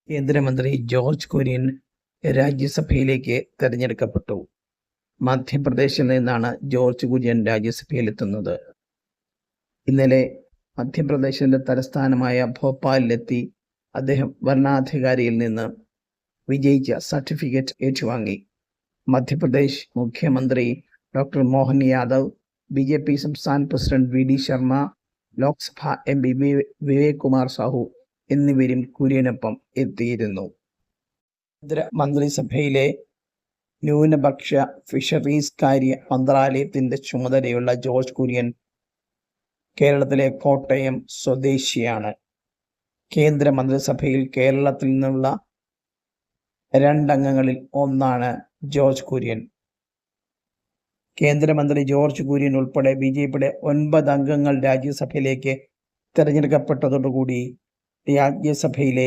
കേന്ദ്രമന്ത്രി ജോർജ് കുര്യൻ രാജ്യസഭയിലേക്ക് തെരഞ്ഞെടുക്കപ്പെട്ടു. മധ്യപ്രദേശിൽ നിന്നാണ് ജോർജ് കുര്യൻ രാജ്യസഭയിലെത്തുന്നത്. ഇന്നലെ മധ്യപ്രദേശിന്റെ തലസ്ഥാനമായ ഭോപ്പാലിലെത്തി അദ്ദേഹം വരണാധികാരിയിൽ നിന്ന് വിജയിച്ച സർട്ടിഫിക്കറ്റ് ഏറ്റുവാങ്ങി. മധ്യപ്രദേശ് മുഖ്യമന്ത്രി ഡോക്ടർ മോഹൻ യാദവ്, BJP സംസ്ഥാന president VD Sharma, Lok Sabha MP Vivek Kumar Sahu എന്നിവരും കുര്യനൊപ്പം എത്തിയിരുന്നു. കേന്ദ്ര മന്ത്രിസഭയിലെ ന്യൂനപക്ഷ ഫിഷറീസ് കാര്യ മന്ത്രാലയത്തിന്റെ ചുമതലയുള്ള ജോർജ് കുര്യൻ കേരളത്തിലെ കോട്ടയം സ്വദേശിയാണ്. കേന്ദ്ര മന്ത്രിസഭയിൽ കേരളത്തിൽ നിന്നുള്ള 2 അംഗങ്ങളിൽ ഒന്നാണ് ജോർജ് കുര്യൻ. കേന്ദ്രമന്ത്രി ജോർജ് കുര്യൻ ഉൾപ്പെടെ BJPയുടെ 9 അംഗങ്ങൾ രാജ്യസഭയിലേക്ക് തെരഞ്ഞെടുക്കപ്പെട്ടതോടുകൂടി രാജ്യസഭയിലെ